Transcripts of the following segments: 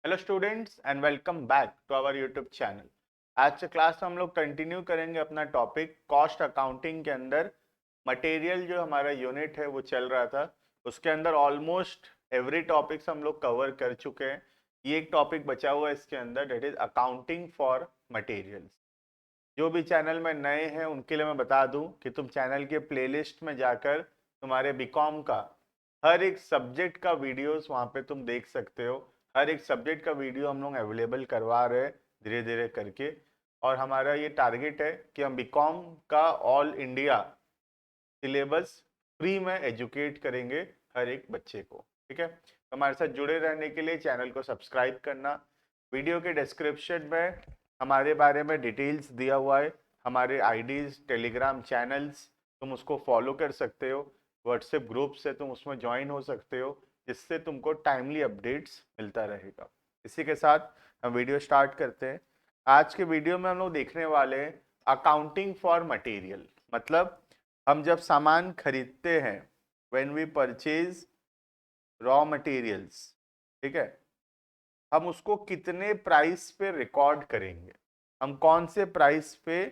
Hello students and welcome back to our YouTube channel. आज के class में हम लोग कंटिन्यू करेंगे अपना टॉपिक कॉस्ट अकाउंटिंग के अंदर। मटेरियल जो हमारा यूनिट है वो चल रहा था, उसके अंदर ऑलमोस्ट एवरी टॉपिक्स हम लोग कवर कर चुके हैं। ये एक टॉपिक बचा हुआ है इसके अंदर, that is accounting for materials. जो भी चैनल में नए हैं उनके लिए मैं बता दूं कि तुम चैनल के प्लेलिस्ट में जाकर तुम्हारे बीकॉम का हर एक सब्जेक्ट का वीडियोस वहां पे तुम देख सकते हो। हर एक सब्जेक्ट का वीडियो हम लोग अवेलेबल करवा रहे हैं धीरे धीरे करके। और हमारा ये टारगेट है कि हम बीकॉम का ऑल इंडिया सिलेबस फ्री में एजुकेट करेंगे हर एक बच्चे को। ठीक है, तो हमारे साथ जुड़े रहने के लिए चैनल को सब्सक्राइब करना। वीडियो के डिस्क्रिप्शन में हमारे बारे में डिटेल्स दिया हुआ है, हमारे आईडीज, टेलीग्राम चैनल्स, तुम उसको फॉलो कर सकते हो। व्हाट्सएप ग्रुप से तुम उसमें ज्वाइन हो सकते हो, जिससे तुमको टाइमली अपडेट्स मिलता रहेगा। इसी के साथ हम वीडियो स्टार्ट करते हैं। आज के वीडियो में हम लोग देखने वाले हैं अकाउंटिंग फॉर मटेरियल। मतलब हम जब सामान खरीदते हैं, when we purchase raw materials, ठीक है, हम उसको कितने प्राइस पे रिकॉर्ड करेंगे, हम कौन से प्राइस पे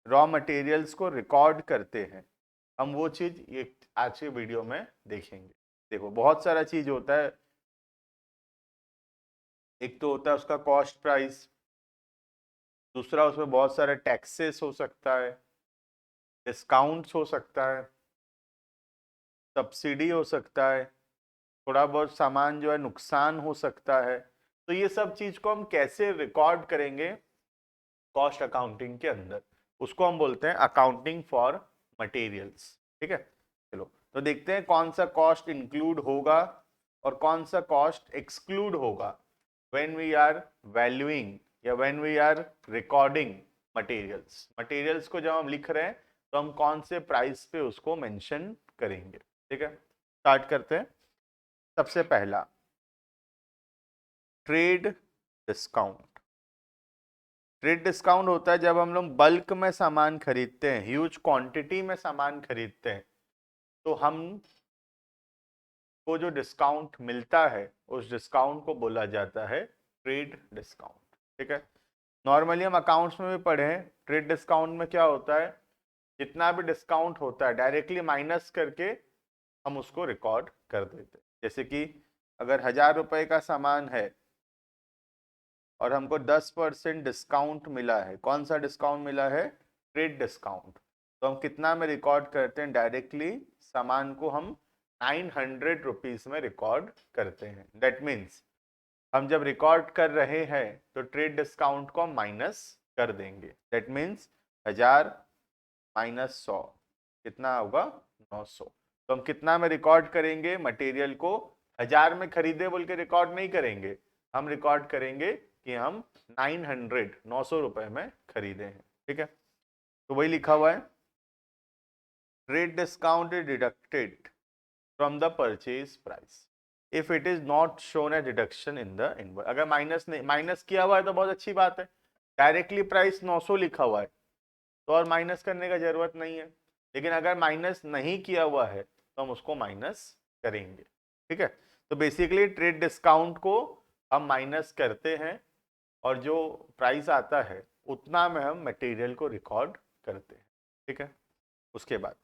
रॉ मटेरियल्स को रिकॉर्ड करते हैं, हम वो चीज ये आज के वीडियो में देखेंगे। देखो बहुत सारा चीज होता है। एक तो होता है उसका कॉस्ट प्राइस, दूसरा उसमें बहुत सारे टैक्सेस हो सकता है, डिस्काउंट्स हो सकता है, सब्सिडी हो सकता है, थोड़ा बहुत सामान जो है नुकसान हो सकता है। तो ये सब चीज को हम कैसे रिकॉर्ड करेंगे कॉस्ट अकाउंटिंग के अंदर, उसको हम बोलते हैं अकाउंटिंग फॉर मटेरियल्स। ठीक है, चलो तो देखते हैं कौन सा कॉस्ट इंक्लूड होगा और कौन सा कॉस्ट एक्सक्लूड होगा व्हेन वी आर वैल्यूइंग या when we are recording materials. Materials को जब हम लिख रहे हैं तो हम कौन से प्राइस पे उसको मेंशन करेंगे। ठीक है, स्टार्ट करते हैं। सबसे पहला, ट्रेड डिस्काउंट। ट्रेड डिस्काउंट होता है जब हम लोग बल्क में सामान खरीदते हैं, ह्यूज क्वांटिटी में सामान खरीदते हैं, तो हम को जो डिस्काउंट मिलता है उस डिस्काउंट को बोला जाता है ट्रेड डिस्काउंट। ठीक है, नॉर्मली हम अकाउंट्स में भी पढ़े हैं, ट्रेड डिस्काउंट में क्या होता है, जितना भी डिस्काउंट होता है डायरेक्टली माइनस करके हम उसको रिकॉर्ड कर देते हैं। जैसे कि अगर 1000 रुपए का सामान है और हमको 10% डिस्काउंट मिला है, कौन सा डिस्काउंट मिला है, ट्रेड डिस्काउंट, तो हम कितना में रिकॉर्ड करते हैं, डायरेक्टली सामान को हम 900 रुपीज में रिकॉर्ड करते हैं। दैट मीन्स हम जब रिकॉर्ड कर रहे हैं तो ट्रेड डिस्काउंट को हम माइनस कर देंगे। दैट मीन्स 1000 माइनस 100 कितना होगा, 900। तो हम कितना में रिकॉर्ड करेंगे, मटेरियल को 1000 में खरीदे बोल के रिकॉर्ड नहीं करेंगे, हम रिकॉर्ड करेंगे कि हम 900 रुपए में खरीदे हैं। ठीक है, तो वही लिखा हुआ है, trade discount is deducted from the purchase price if it is not shown A deduction in the invoice. अगर माइनस नहीं, माइनस किया हुआ है तो बहुत अच्छी बात है, डायरेक्टली प्राइस 900 लिखा हुआ है तो और माइनस करने का जरूरत नहीं है। लेकिन अगर माइनस नहीं किया हुआ है तो हम उसको माइनस करेंगे। ठीक है, तो बेसिकली ट्रेड डिस्काउंट को हम माइनस करते हैं और जो प्राइस आता है उतना में हम मटेरियल को रिकॉर्ड करते हैं। ठीक है, उसके बाद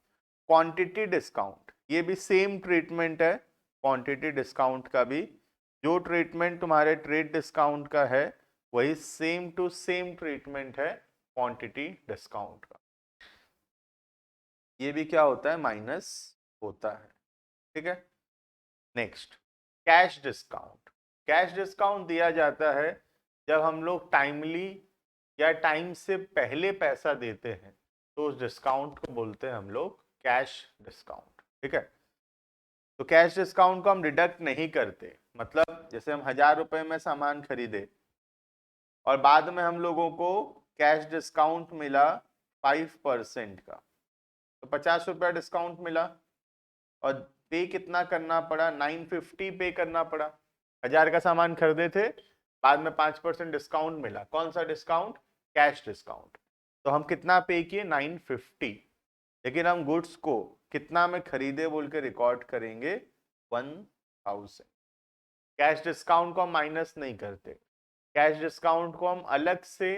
क्वांटिटी डिस्काउंट, ये भी सेम ट्रीटमेंट है क्वांटिटी डिस्काउंट का भी। जो ट्रीटमेंट तुम्हारे ट्रेड डिस्काउंट का है वही सेम टू सेम ट्रीटमेंट है क्वांटिटी डिस्काउंट का। ये भी क्या होता है, माइनस होता है। ठीक है, next, cash discount. Cash discount दिया जाता है जब हम लोग टाइमली या टाइम से पहले पैसा देते हैं, तो उस डिस्काउंट को बोलते हैं हम लोग कैश डिस्काउंट। ठीक है, तो कैश डिस्काउंट को हम डिडक्ट नहीं करते। मतलब जैसे हम 1000 रुपए में सामान खरीदे और बाद में हम लोगों को कैश डिस्काउंट मिला 5% का, तो 50 रुपया डिस्काउंट मिला और पे कितना करना पड़ा, 950 पे करना पड़ा। 1000 का सामान खरीदे थे, बाद में 5% डिस्काउंट मिला, कौन सा डिस्काउंट, कैश डिस्काउंट, तो हम कितना पे किए, 950। लेकिन हम गुड्स को कितना में खरीदे बोल के रिकॉर्ड करेंगे, 1000। कैश डिस्काउंट को हम माइनस नहीं करते, कैश डिस्काउंट को हम अलग से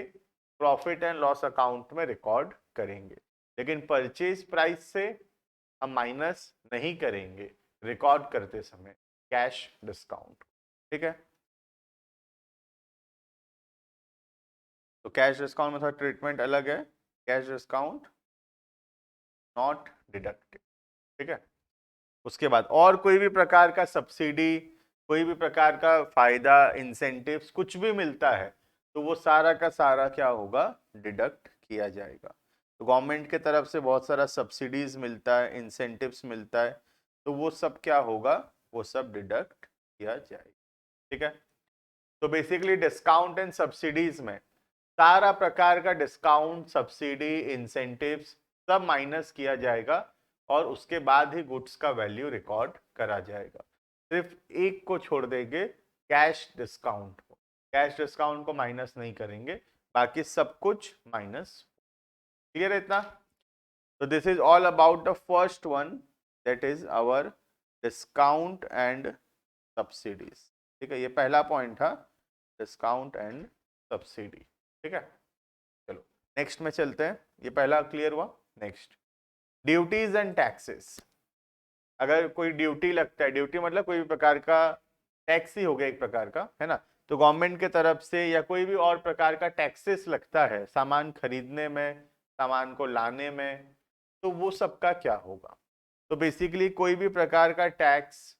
प्रॉफिट एंड लॉस अकाउंट में रिकॉर्ड करेंगे, लेकिन परचेज प्राइस से हम माइनस नहीं करेंगे रिकॉर्ड करते समय कैश डिस्काउंट। ठीक है, तो कैश डिस्काउंट में थोड़ा ट्रीटमेंट अलग है, कैश डिस्काउंट नॉट डिडक्टेड। ठीक है, उसके बाद और कोई भी प्रकार का सब्सिडी, कोई भी प्रकार का फायदा, इंसेंटिव्स कुछ भी मिलता है तो वो सारा का सारा क्या होगा, डिडक्ट किया जाएगा। तो गवर्नमेंट के तरफ से बहुत सारा सब्सिडीज मिलता है, इंसेंटिव्स मिलता है, तो वो सब क्या होगा, वो सब डिडक्ट किया जाएगा। ठीक है, तो बेसिकली डिस्काउंट एंड सब्सिडीज में सारा प्रकार का डिस्काउंट, सब्सिडी, इंसेंटिव्स सब माइनस किया जाएगा और उसके बाद ही गुड्स का वैल्यू रिकॉर्ड करा जाएगा। सिर्फ एक को छोड़ देंगे, कैश डिस्काउंट को, कैश डिस्काउंट को माइनस नहीं करेंगे, बाकी सब कुछ माइनस। क्लियर है इतना? तो this is all about the first one, that is our discount and subsidies. ठीक है, ये पहला पॉइंट था, डिस्काउंट एंड सब्सिडी। ठीक है, चलो नेक्स्ट में चलते हैं, ये पहला क्लियर हुआ। Next, duties and taxes. अगर कोई ड्यूटी लगता है, ड्यूटी मतलब कोई भी प्रकार का टैक्स ही हो गया एक प्रकार का, है ना, तो गवर्नमेंट के तरफ से या कोई भी और प्रकार का टैक्सेस लगता है सामान खरीदने में, सामान को लाने में, तो वो सबका क्या होगा। तो बेसिकली कोई भी प्रकार का टैक्स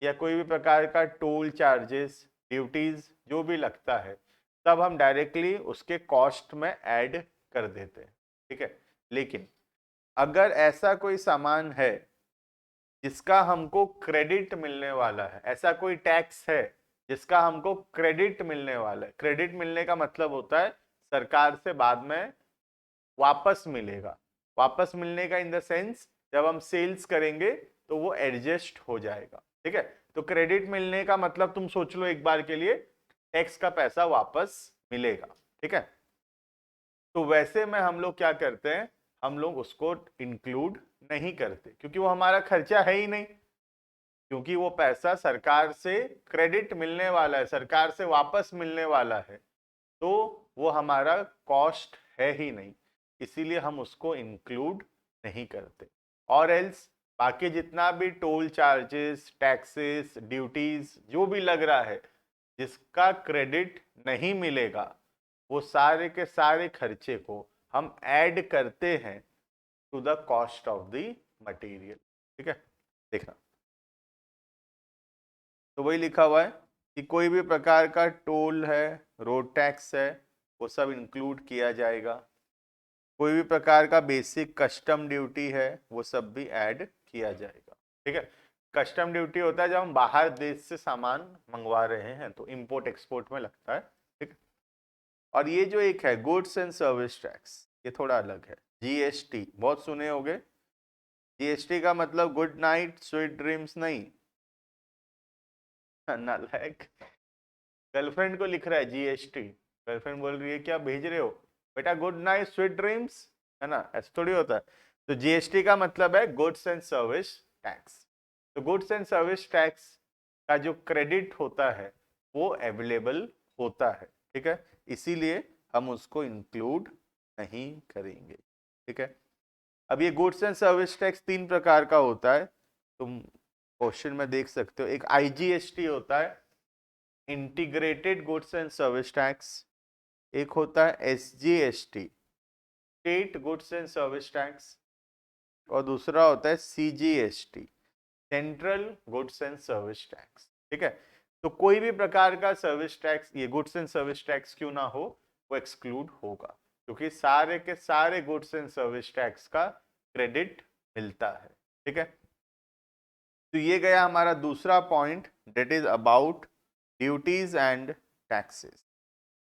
या कोई भी प्रकार का टोल चार्जेस, ड्यूटीज जो भी लगता है तब हम डायरेक्टली उसके कॉस्ट में ऐड कर देते हैं। ठीक है, लेकिन अगर ऐसा कोई सामान है जिसका हमको क्रेडिट मिलने वाला है, ऐसा कोई टैक्स है जिसका हमको क्रेडिट मिलने वाला है, क्रेडिट मिलने का मतलब होता है सरकार से बाद में वापस मिलेगा, वापस मिलने का इन द सेंस जब हम सेल्स करेंगे तो वो एडजस्ट हो जाएगा। ठीक है, तो क्रेडिट मिलने का मतलब तुम सोच लो एक बार के लिए, टैक्स का पैसा वापस मिलेगा। ठीक है, तो वैसे में हम लोग क्या करते हैं, हम लोग उसको इंक्लूड नहीं करते क्योंकि वो हमारा खर्चा है ही नहीं, क्योंकि वो पैसा सरकार से क्रेडिट मिलने वाला है, सरकार से वापस मिलने वाला है, तो वो हमारा कॉस्ट है ही नहीं, इसीलिए हम उसको इंक्लूड नहीं करते। और एल्स बाकी जितना भी टोल चार्जेस, टैक्सेस, ड्यूटीज जो भी लग रहा है जिसका क्रेडिट नहीं मिलेगा, वो सारे के सारे खर्चे को हम ऐड करते हैं to the cost of the material. ठीक है, देखना, तो वही लिखा हुआ है कि कोई भी प्रकार का टोल है, रोड टैक्स है, वो सब इंक्लूड किया जाएगा, कोई भी प्रकार का बेसिक कस्टम ड्यूटी है वो सब भी ऐड किया जाएगा। ठीक है, कस्टम ड्यूटी होता है जब हम बाहर देश से सामान मंगवा रहे हैं तो इंपोर्ट एक्सपोर्ट में लगता है। ठीक है, और ये जो एक है गुड्स एंड सर्विस टैक्स, ये थोड़ा अलग है। जीएसटी बहुत सुने होंगे, जीएसटी का मतलब गुड नाइट स्वीट ड्रीम्स नहीं, नालायक, गर्लफ्रेंड को लिख रहा है जीएसटी, गर्लफ्रेंड बोल रही है क्या भेज रहे हो बेटा, गुड नाइट स्वीट ड्रीम्स, है ना, ऐसा थोड़ी होता है। तो जीएसटी का मतलब है गुड्स एंड सर्विस टैक्स। तो गुड्स एंड सर्विस टैक्स का जो क्रेडिट होता है वो अवेलेबल होता है। ठीक है, इसीलिए हम उसको इंक्लूड नहीं करेंगे। ठीक है, अब ये गुड्स एंड सर्विस टैक्स तीन प्रकार का होता है, तुम क्वेश्चन में देख सकते हो। एक आईजीएसटी होता है, integrated goods and service tax, एक होता है SGST, state goods and service tax, और दूसरा होता है CGST, central goods and service tax. ठीक है, तो कोई भी प्रकार का सर्विस टैक्स, ये गुड्स एंड सर्विस टैक्स क्यों ना हो, वो एक्सक्लूड होगा क्योंकि सारे के सारे गुड्स एंड सर्विस टैक्स का क्रेडिट मिलता है। ठीक है, तो ये गया हमारा दूसरा point, that is about duties and taxes.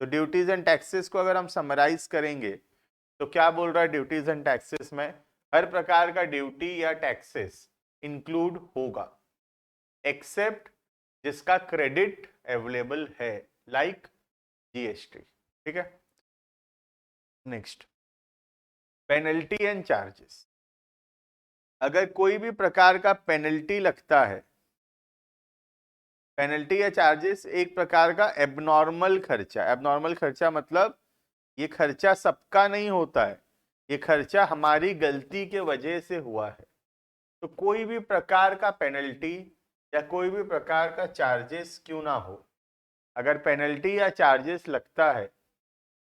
तो ड्यूटीज एंड टैक्सेस को अगर हम समराइज करेंगे तो क्या बोल रहा है, ड्यूटीज एंड टैक्सेस में हर प्रकार का ड्यूटी या टैक्सेस इंक्लूड होगा एक्सेप्ट जिसका क्रेडिट अवेलेबल है, लाइक जीएसटी। ठीक है, नेक्स्ट, पेनल्टी एंड चार्जेस। अगर कोई भी प्रकार का पेनल्टी लगता है पेनल्टी या चार्जेस एक प्रकार का एबनॉर्मल खर्चा। एबनॉर्मल खर्चा मतलब ये खर्चा सबका नहीं होता है, ये खर्चा हमारी गलती के वजह से हुआ है। तो कोई भी प्रकार का पेनल्टी या कोई भी प्रकार का चार्जेस क्यों ना हो, अगर पेनल्टी या चार्जेस लगता है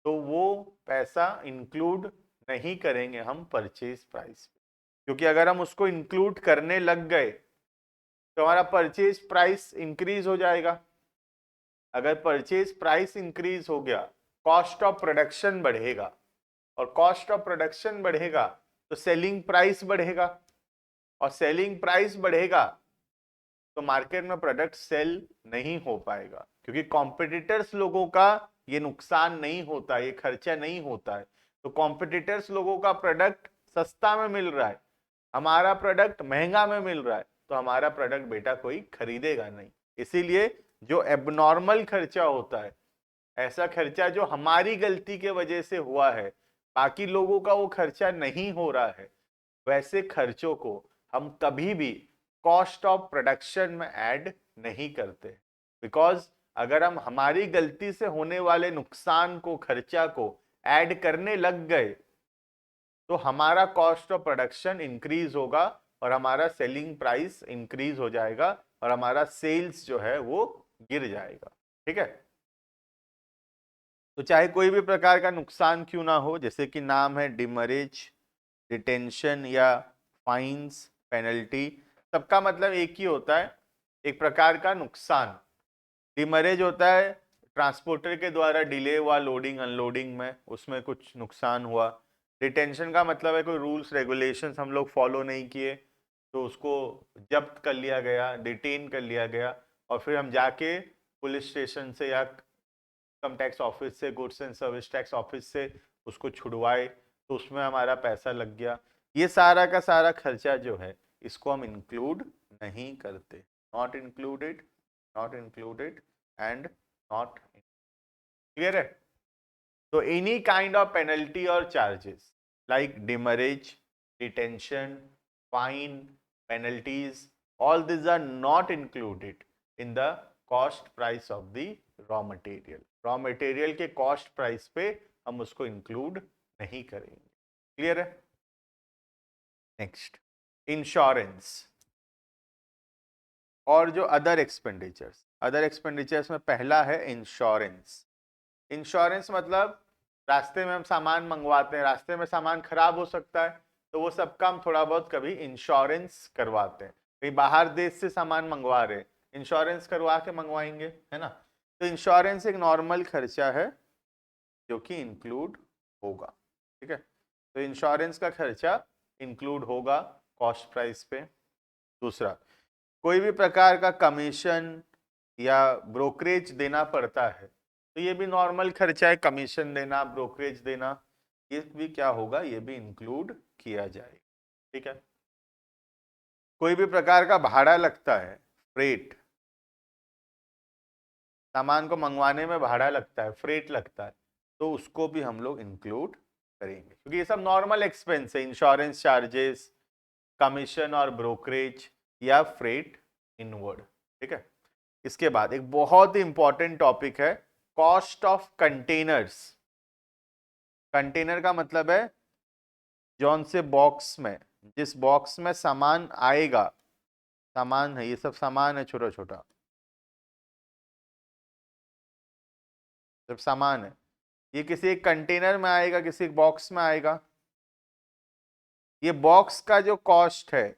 तो वो पैसा इंक्लूड नहीं करेंगे हम परचेज प्राइस पे, क्योंकि अगर हम उसको इंक्लूड करने लग गए तो हमारा परचेज प्राइस इंक्रीज हो जाएगा। अगर परचेज प्राइस इंक्रीज हो गया, कॉस्ट ऑफ प्रोडक्शन बढ़ेगा, और कॉस्ट ऑफ प्रोडक्शन बढ़ेगा तो सेलिंग प्राइस बढ़ेगा, और सेलिंग प्राइस बढ़ेगा तो मार्केट में प्रोडक्ट सेल नहीं हो पाएगा, क्योंकि कॉम्पिटिटर्स लोगों का ये नुकसान नहीं होता, ये खर्चा नहीं होता है। तो कॉम्पिटिटर्स लोगों का प्रोडक्ट सस्ता में मिल रहा है, हमारा प्रोडक्ट महंगा में मिल रहा है, तो हमारा प्रोडक्ट बेटा कोई खरीदेगा नहीं। इसीलिए जो एबनॉर्मल खर्चा होता है, ऐसा खर्चा जो हमारी गलती के वजह से हुआ है, बाकी लोगों का वो खर्चा नहीं हो रहा है, वैसे खर्चों को हम कभी भी कॉस्ट ऑफ प्रोडक्शन में ऐड नहीं करते। बिकॉज अगर हम हमारी गलती से होने वाले नुकसान को, खर्चा को ऐड करने लग गए तो हमारा कॉस्ट ऑफ प्रोडक्शन इंक्रीज होगा और हमारा सेलिंग प्राइस इंक्रीज हो जाएगा और हमारा सेल्स जो है वो गिर जाएगा। ठीक है, तो चाहे कोई भी प्रकार का नुकसान क्यों ना हो, जैसे कि नाम है डिमरेज, डिटेंशन या फाइन्स, पेनल्टी, सबका मतलब एक ही होता है, एक प्रकार का नुकसान। डिमरेज होता है ट्रांसपोर्टर के द्वारा डिले हुआ लोडिंग अनलोडिंग में, उसमें कुछ नुकसान हुआ। डिटेंशन का मतलब है कोई रूल्स रेगुलेशंस हम लोग फॉलो नहीं किए तो उसको जब्त कर लिया गया, डिटेन कर लिया गया, और फिर हम जाके पुलिस स्टेशन से या इनकम टैक्स ऑफिस से, goods and service tax office से उसको छुड़वाए, तो उसमें हमारा पैसा लग गया। ये सारा का सारा खर्चा जो है इसको हम इंक्लूड नहीं करते, not included, not included and not. Clear है? तो एनी काइंड ऑफ पेनल्टी और charges like demurrage, detention, fine, penalties, all these are not included in the cost price of the raw material. Raw material के cost price पे हम उसको include नहीं करेंगे। Clear है? नेक्स्ट, इंश्योरेंस और जो अदर एक्सपेंडिचर्स। अदर एक्सपेंडिचर्स में पहला है इंश्योरेंस। इंश्योरेंस मतलब रास्ते में हम सामान मंगवाते हैं, रास्ते में सामान खराब हो सकता है, तो वो सब काम थोड़ा बहुत कभी इंश्योरेंस करवाते हैं। कहीं बाहर देश से सामान मंगवा रहे, इंश्योरेंस करवा के मंगवाएंगे, है ना। तो इंश्योरेंस एक नॉर्मल खर्चा है जो कि इंक्लूड होगा। ठीक है, तो इंश्योरेंस का खर्चा इंक्लूड होगा कॉस्ट प्राइस पे। दूसरा, कोई भी प्रकार का कमीशन या ब्रोकरेज देना पड़ता है तो ये भी नॉर्मल खर्चा है, कमीशन देना, ब्रोकरेज देना, ये भी क्या होगा, ये भी इंक्लूड किया जाएगा। ठीक है, कोई भी प्रकार का भाड़ा लगता है, फ्रेट, सामान को मंगवाने में भाड़ा लगता है, फ्रेट लगता है, तो उसको भी हम लोग इंक्लूड करेंगे, क्योंकि ये सब नॉर्मल एक्सपेंस है। इंश्योरेंस चार्जेस, कमीशन और ब्रोकरेज या फ्रेट इनवर्ड। ठीक है, इसके बाद एक बहुत ही इंपॉर्टेंट टॉपिक है, कॉस्ट ऑफ कंटेनर्स। कंटेनर का मतलब है जौन से बॉक्स में, जिस बॉक्स में सामान आएगा, सामान है, ये सब सामान है, छोटा छोटा सब सामान है, ये किसी एक कंटेनर में आएगा, किसी एक बॉक्स में आएगा। ये बॉक्स का जो कॉस्ट है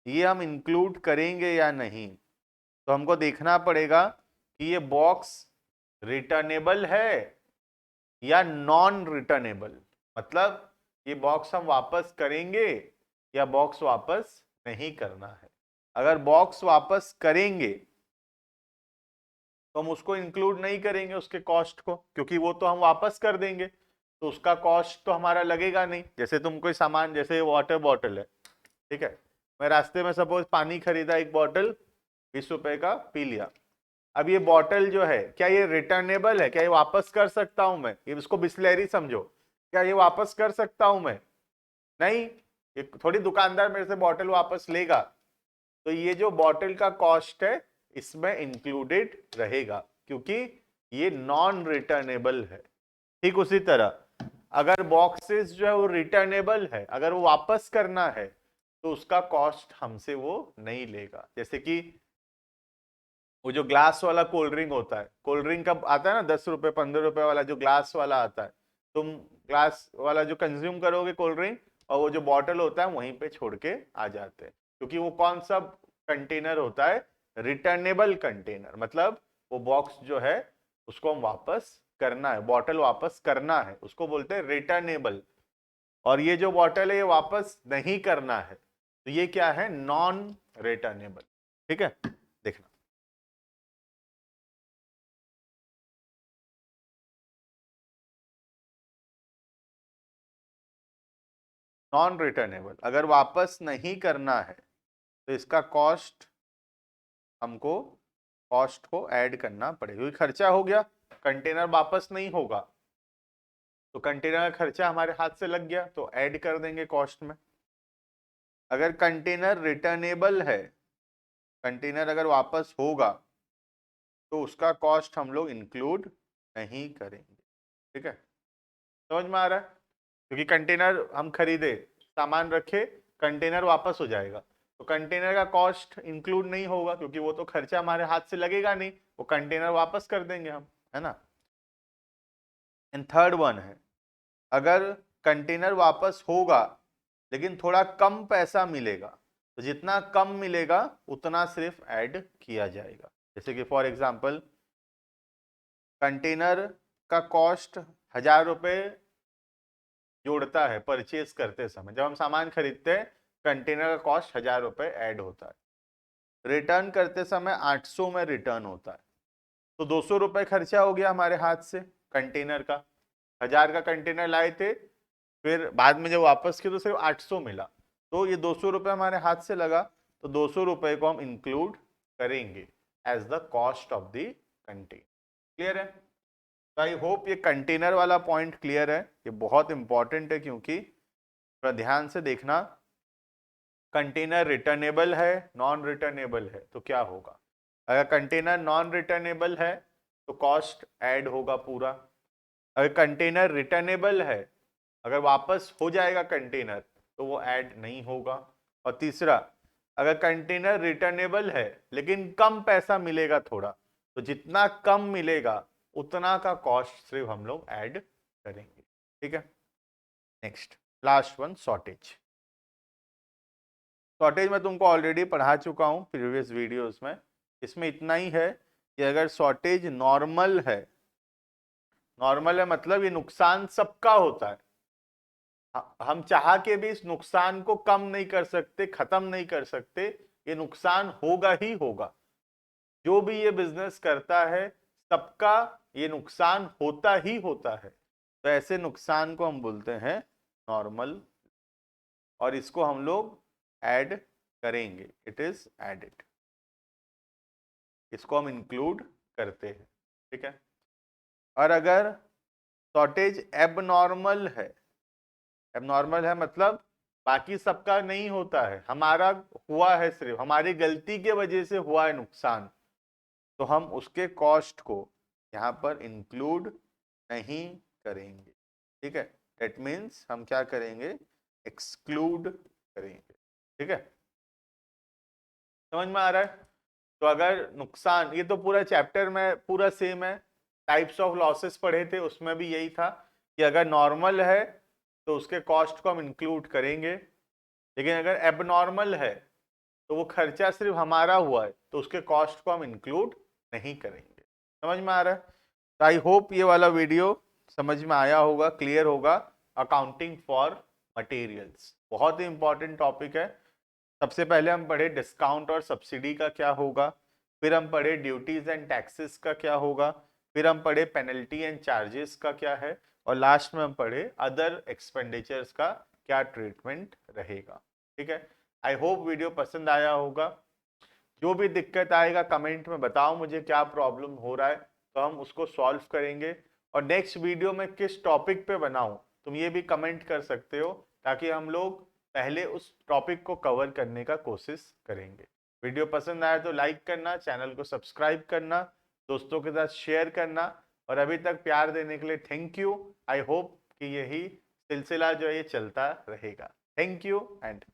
ये हम इंक्लूड करेंगे या नहीं, तो हमको देखना पड़ेगा कि ये बॉक्स रिटर्नेबल है या नॉन रिटर्नेबल, मतलब ये बॉक्स हम वापस करेंगे या बॉक्स वापस नहीं करना है। अगर बॉक्स वापस करेंगे तो हम उसको इंक्लूड नहीं करेंगे उसके कॉस्ट को, क्योंकि वो तो हम वापस कर देंगे तो उसका कॉस्ट तो हमारा लगेगा नहीं। जैसे तुम कोई सामान, जैसे वाटर बॉटल है, ठीक है, मैं रास्ते में सपोज पानी खरीदा, एक बॉटल 20 रुपए का पी लिया। अब ये बॉटल जो है क्या ये रिटर्नेबल है, क्या ये वापस कर सकता हूं मैं, ये इसको बिस्लेरी समझो, क्या ये वापस कर सकता हूं मैं? नहीं, ये थोड़ी दुकानदार मेरे से बॉटल वापस लेगा। तो ये जो बॉटल का कॉस्ट है इसमें इंक्लूडेड रहेगा क्योंकि ये नॉन रिटर्नेबल है। ठीक उसी तरह अगर बॉक्सेस जो है वो रिटर्नेबल है, अगर वो वापस करना है तो उसका कॉस्ट हमसे वो नहीं लेगा। जैसे कि वो जो ग्लास वाला कोल्ड ड्रिंक होता है, कोल्ड ड्रिंक का आता है ना 10 रुपए 15 रुपए वाला जो ग्लास वाला आता है, तुम ग्लास वाला जो कंज्यूम करोगे कोल्ड ड्रिंक और वो जो बॉटल होता है वहीं पे छोड़ के आ जाते हैं, क्योंकि वो कौन सा कंटेनर होता है, रिटर्नेबल कंटेनर। मतलब वो बॉक्स जो है उसको हम वापस करना है, बॉटल वापस करना है, उसको बोलते हैं रिटर्नेबल। और ये जो बॉटल है ये वापस नहीं करना है, तो ये क्या है, नॉन रिटर्नेबल। ठीक है, देखना नॉन रिटर्नेबल अगर वापस नहीं करना है तो इसका कॉस्ट हमको कॉस्ट को ऐड करना पड़ेगा, क्योंकि खर्चा हो गया, कंटेनर वापस नहीं होगा तो कंटेनर का खर्चा हमारे हाथ से लग गया, तो ऐड कर देंगे कॉस्ट में। अगर कंटेनर रिटर्नेबल है, कंटेनर अगर वापस होगा तो उसका कॉस्ट हम लोग इंक्लूड नहीं करेंगे। ठीक है, समझ में आ रहा है, क्योंकि कंटेनर हम खरीदे, सामान रखे, कंटेनर वापस हो जाएगा तो कंटेनर का कॉस्ट इंक्लूड नहीं होगा, क्योंकि वो तो खर्चा हमारे हाथ से लगेगा नहीं, वो कंटेनर वापस कर देंगे हम, है ना। एंड थर्ड वन है, अगर कंटेनर वापस होगा लेकिन थोड़ा कम पैसा मिलेगा, तो जितना कम मिलेगा उतना सिर्फ ऐड किया जाएगा। जैसे कि फॉर एग्जांपल कंटेनर का कॉस्ट 1000 रुपये जोड़ता है परचेज करते समय, जब हम सामान खरीदते हैं कंटेनर का कॉस्ट 1000 रुपये ऐड होता है, रिटर्न करते समय 800 में रिटर्न होता है, तो 200 रुपये खर्चा हो गया हमारे हाथ से कंटेनर का। 1000 का कंटेनर लाए थे, फिर बाद में जब वापस किए तो सिर्फ 800 मिला, तो ये 200 रुपये हमारे हाथ से लगा, तो 200 रुपये को हम इंक्लूड करेंगे as the cost of the container. Clear है, तो आई होप ये कंटेनर वाला पॉइंट क्लियर है, ये बहुत इंपॉर्टेंट है, क्योंकि थोड़ा ध्यान से देखना, कंटेनर रिटर्नेबल है, नॉन रिटर्नेबल है तो क्या होगा। अगर कंटेनर नॉन रिटर्नेबल है तो कॉस्ट ऐड होगा पूरा, अगर कंटेनर रिटर्नेबल है, अगर वापस हो जाएगा कंटेनर तो वो ऐड नहीं होगा। और तीसरा, अगर कंटेनर रिटर्नेबल है लेकिन कम पैसा मिलेगा थोड़ा, तो जितना कम मिलेगा उतना का कॉस्ट सिर्फ हम लोग ऐड करेंगे। ठीक है, next last one, shortage. Shortage मैं तुमको ऑलरेडी पढ़ा चुका हूँ प्रीवियस वीडियोस में, इसमें इतना ही है कि अगर शॉर्टेज नॉर्मल है, नॉर्मल है मतलब ये नुकसान सबका होता है, हम चाह के भी इस नुकसान को कम नहीं कर सकते, खत्म नहीं कर सकते, ये नुकसान होगा ही होगा, जो भी ये बिजनेस करता है सबका ये नुकसान होता ही होता है, तो ऐसे नुकसान को हम बोलते हैं नॉर्मल, और इसको हम लोग ऐड करेंगे, इट इज एडेड, इसको हम इंक्लूड करते हैं। ठीक है, और अगर शॉर्टेज एबनॉर्मल है, एबनॉर्मल है मतलब बाकी सबका नहीं होता है, हमारा हुआ है, सिर्फ हमारी गलती के वजह से हुआ है नुकसान, तो हम उसके कॉस्ट को यहाँ पर इंक्लूड नहीं करेंगे। ठीक है, दैट मीन्स हम क्या करेंगे, एक्सक्लूड करेंगे। ठीक है, समझ में आ रहा है। तो अगर नुकसान, ये तो पूरा चैप्टर में पूरा सेम है, टाइप्स ऑफ लॉसेस पढ़े थे उसमें भी यही था कि अगर नॉर्मल है तो उसके कॉस्ट को हम इंक्लूड करेंगे, लेकिन अगर एबनॉर्मल है तो वो खर्चा सिर्फ हमारा हुआ है तो उसके कॉस्ट को हम इंक्लूड नहीं करेंगे। समझ में आ रहा है, तो आई होप ये वाला वीडियो समझ में आया होगा, क्लियर होगा। अकाउंटिंग फॉर मटेरियल्स बहुत ही इंपॉर्टेंट टॉपिक है। सबसे पहले हम पढ़े डिस्काउंट और सब्सिडी का क्या होगा, फिर हम पढ़े ड्यूटीज एंड टैक्सेस का क्या होगा, फिर हम पढ़े पेनल्टी एंड चार्जेस का क्या है, और लास्ट में हम पढ़े अदर एक्सपेंडिचर्स का क्या ट्रीटमेंट रहेगा। ठीक है, आई होप वीडियो पसंद आया होगा। जो भी दिक्कत आएगा कमेंट में बताओ मुझे क्या प्रॉब्लम हो रहा है, तो हम उसको सॉल्व करेंगे। और नेक्स्ट वीडियो में किस टॉपिक पे बनाऊं तुम ये भी कमेंट कर सकते हो, ताकि हम लोग पहले उस टॉपिक को कवर करने का कोशिश करेंगे। वीडियो पसंद आया तो लाइक करना, चैनल को सब्सक्राइब करना, दोस्तों के साथ शेयर करना, और अभी तक प्यार देने के लिए थैंक यू। आई होप कि यही सिलसिला जो है ये चलता रहेगा। Thank you and